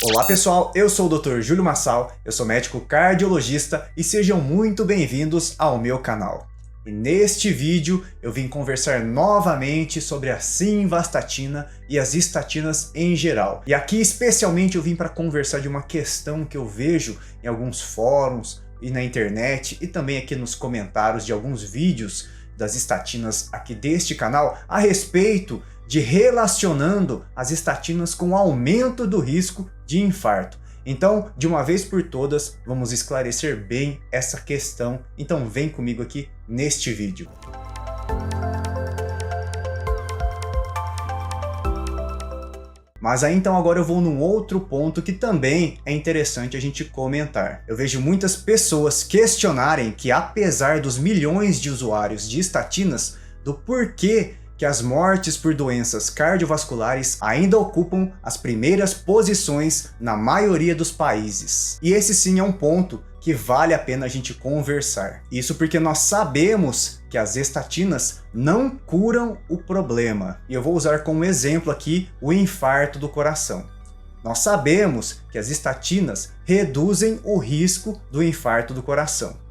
Olá pessoal, eu sou o Dr. Júlio Massal, eu sou médico cardiologista e sejam muito bem-vindos ao meu canal. E neste vídeo eu vim conversar novamente sobre a simvastatina e as estatinas em geral. E aqui especialmente eu vim para conversar de uma questão que eu vejo em alguns fóruns e na internet e também aqui nos comentários de alguns vídeos das estatinas aqui deste canal a respeito de relacionando as estatinas com o aumento do risco de infarto. Então, de uma vez por todas, vamos esclarecer bem essa questão. Então, vem comigo aqui neste vídeo. Mas aí então agora eu vou num outro ponto que também é interessante a gente comentar. Eu vejo muitas pessoas questionarem que apesar dos milhões de usuários de estatinas, do porquê que as mortes por doenças cardiovasculares ainda ocupam as primeiras posições na maioria dos países. E esse sim é um ponto que vale a pena a gente conversar. Isso porque nós sabemos que as estatinas não curam o problema. E eu vou usar como exemplo aqui o infarto do coração. Nós sabemos que as estatinas reduzem o risco do infarto do coração.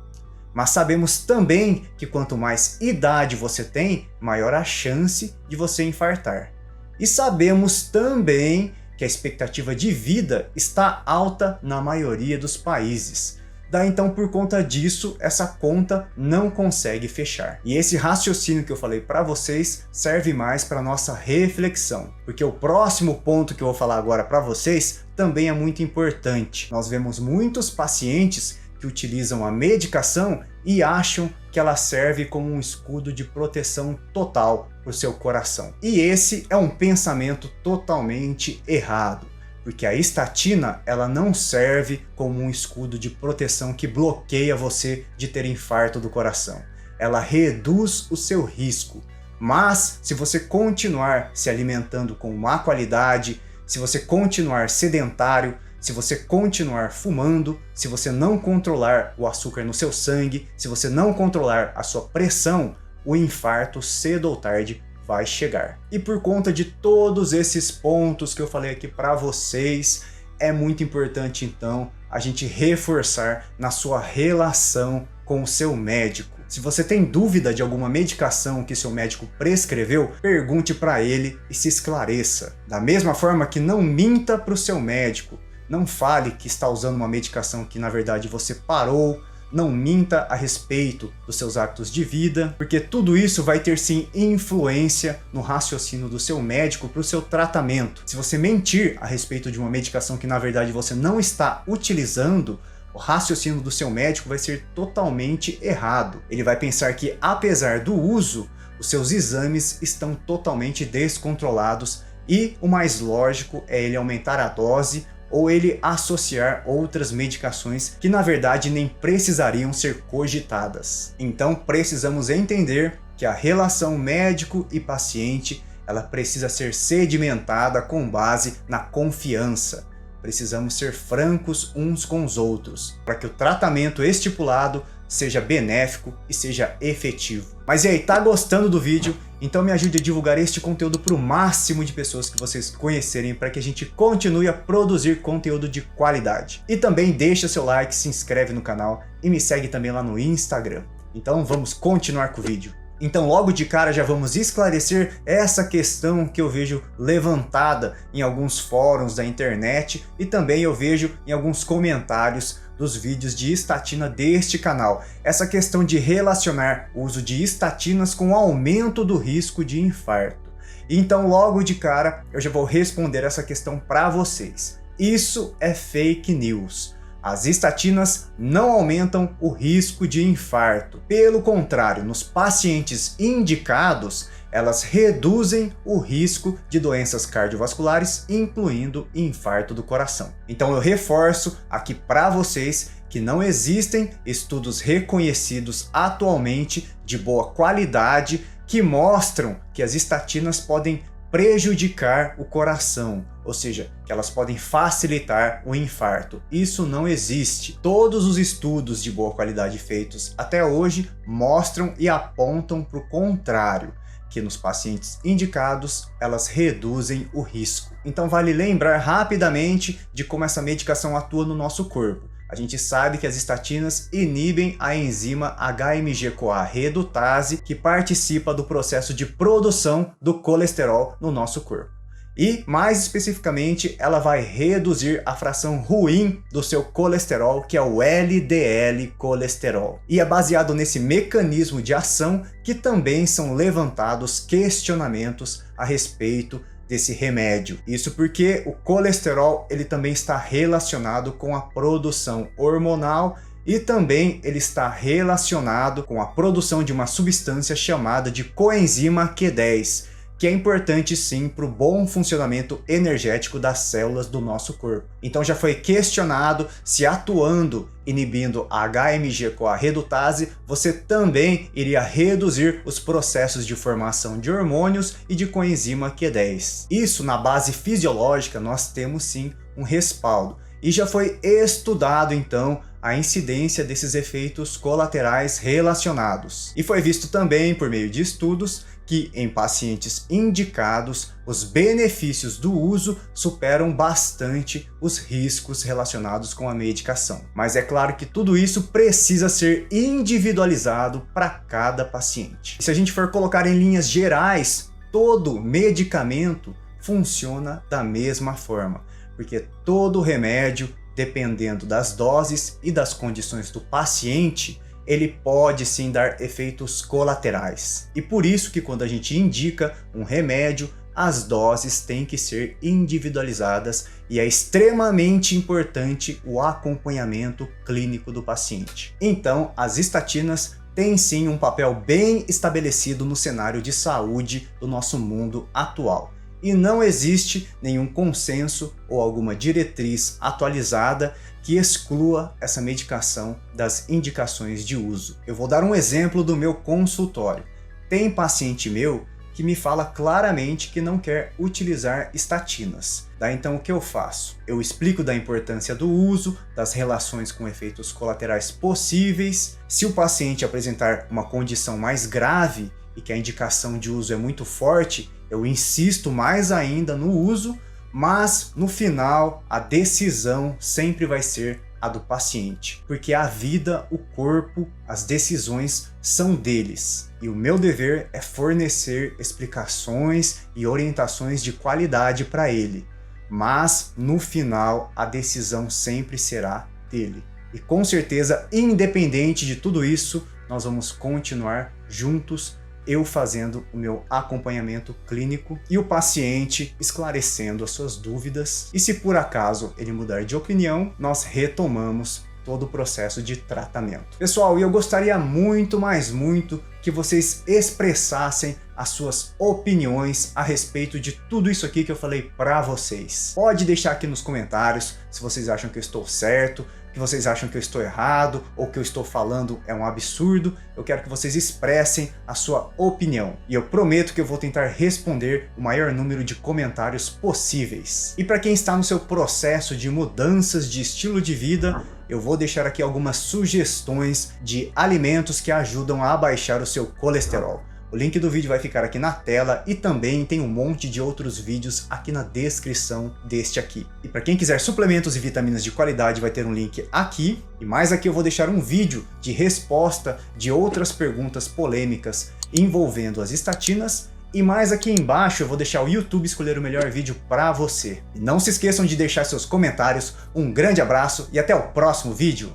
Mas sabemos também que quanto mais idade você tem, maior a chance de você infartar. E sabemos também que a expectativa de vida está alta na maioria dos países. Daí então, por conta disso, essa conta não consegue fechar. E esse raciocínio que eu falei para vocês serve mais para nossa reflexão. Porque o próximo ponto que eu vou falar agora para vocês também é muito importante. Nós vemos muitos pacientes que utilizam a medicação e acham que ela serve como um escudo de proteção total para o seu coração. E esse é um pensamento totalmente errado, porque a estatina ela não serve como um escudo de proteção que bloqueia você de ter infarto do coração. Ela reduz o seu risco, mas se você continuar se alimentando com má qualidade, se você continuar sedentário, se você continuar fumando, se você não controlar o açúcar no seu sangue, se você não controlar a sua pressão, o infarto cedo ou tarde vai chegar. E por conta de todos esses pontos que eu falei aqui para vocês, é muito importante então a gente reforçar na sua relação com o seu médico. Se você tem dúvida de alguma medicação que seu médico prescreveu, pergunte para ele e se esclareça. Da mesma forma que não minta para o seu médico. Não fale que está usando uma medicação que na verdade você parou, não minta a respeito dos seus hábitos de vida, porque tudo isso vai ter sim influência no raciocínio do seu médico para o seu tratamento. Se você mentir a respeito de uma medicação que na verdade você não está utilizando, o raciocínio do seu médico vai ser totalmente errado. Ele vai pensar que apesar do uso, os seus exames estão totalmente descontrolados e o mais lógico é ele aumentar a dose ou ele associar outras medicações que na verdade nem precisariam ser cogitadas. Então precisamos entender que a relação médico e paciente ela precisa ser sedimentada com base na confiança. Precisamos ser francos uns com os outros, para que o tratamento estipulado seja benéfico e seja efetivo. Mas e aí, tá gostando do vídeo? Então me ajude a divulgar este conteúdo para o máximo de pessoas que vocês conhecerem, para que a gente continue a produzir conteúdo de qualidade. E também deixa seu like, se inscreve no canal e me segue também lá no Instagram. Então vamos continuar com o vídeo. Então logo de cara já vamos esclarecer essa questão que eu vejo levantada em alguns fóruns da internet e também eu vejo em alguns comentários dos vídeos de estatina deste canal. Essa questão de relacionar o uso de estatinas com o aumento do risco de infarto. Então logo de cara eu já vou responder essa questão para vocês. Isso é fake news. As estatinas não aumentam o risco de infarto. Pelo contrário, nos pacientes indicados, elas reduzem o risco de doenças cardiovasculares, incluindo infarto do coração. Então eu reforço aqui para vocês que não existem estudos reconhecidos atualmente de boa qualidade que mostram que as estatinas podem prejudicar o coração, ou seja, que elas podem facilitar o infarto. Isso não existe. Todos os estudos de boa qualidade feitos até hoje mostram e apontam para o contrário. que nos pacientes indicados, elas reduzem o risco. Então vale lembrar rapidamente de como essa medicação atua no nosso corpo. A gente sabe que as estatinas inibem a enzima HMG-CoA redutase, que participa do processo de produção do colesterol no nosso corpo. E, mais especificamente, ela vai reduzir a fração ruim do seu colesterol, que é o LDL colesterol. E é baseado nesse mecanismo de ação que também são levantados questionamentos a respeito desse remédio. Isso porque o colesterol ele também está relacionado com a produção hormonal e também ele está relacionado com a produção de uma substância chamada de coenzima Q10, que é importante sim para o bom funcionamento energético das células do nosso corpo. Então já foi questionado se atuando inibindo a HMG-CoA redutase, você também iria reduzir os processos de formação de hormônios e de coenzima Q10. Isso na base fisiológica nós temos sim um respaldo. E já foi estudado então a incidência desses efeitos colaterais relacionados. E foi visto também por meio de estudos que em pacientes indicados, os benefícios do uso superam bastante os riscos relacionados com a medicação. Mas é claro que tudo isso precisa ser individualizado para cada paciente. E se a gente for colocar em linhas gerais, todo medicamento funciona da mesma forma, porque todo remédio, dependendo das doses e das condições do paciente, ele pode sim dar efeitos colaterais. E por isso que quando a gente indica um remédio, as doses têm que ser individualizadas e é extremamente importante o acompanhamento clínico do paciente. Então, as estatinas têm sim um papel bem estabelecido no cenário de saúde do nosso mundo atual. E não existe nenhum consenso ou alguma diretriz atualizada que exclua essa medicação das indicações de uso. Eu vou dar um exemplo do meu consultório. Tem paciente meu que me fala claramente que não quer utilizar estatinas. Daí então o que eu faço? Eu explico da importância do uso, das relações com efeitos colaterais possíveis. Se o paciente apresentar uma condição mais grave e que a indicação de uso é muito forte, eu insisto mais ainda no uso, mas no final a decisão sempre vai ser a do paciente, porque a vida, o corpo, as decisões são deles. E o meu dever é fornecer explicações e orientações de qualidade para ele. Mas no final a decisão sempre será dele. E com certeza, independente de tudo isso, nós vamos continuar juntos, eu fazendo o meu acompanhamento clínico e o paciente esclarecendo as suas dúvidas. E se por acaso ele mudar de opinião, nós retomamos todo o processo de tratamento. Pessoal, e eu gostaria muito, mas muito, que vocês expressassem as suas opiniões a respeito de tudo isso aqui que eu falei para vocês. Pode deixar aqui nos comentários se vocês acham que eu estou certo, que vocês acham que eu estou errado ou que eu estou falando é um absurdo. Eu quero que vocês expressem a sua opinião e eu prometo que eu vou tentar responder o maior número de comentários possíveis. E para quem está no seu processo de mudanças de estilo de vida, eu vou deixar aqui algumas sugestões de alimentos que ajudam a abaixar o seu colesterol. O link do vídeo vai ficar aqui na tela e também tem um monte de outros vídeos aqui na descrição deste aqui. E para quem quiser suplementos e vitaminas de qualidade vai ter um link aqui. E mais aqui eu vou deixar um vídeo de resposta de outras perguntas polêmicas envolvendo as estatinas. E mais aqui embaixo eu vou deixar o YouTube escolher o melhor vídeo para você. E não se esqueçam de deixar seus comentários. Um grande abraço e até o próximo vídeo.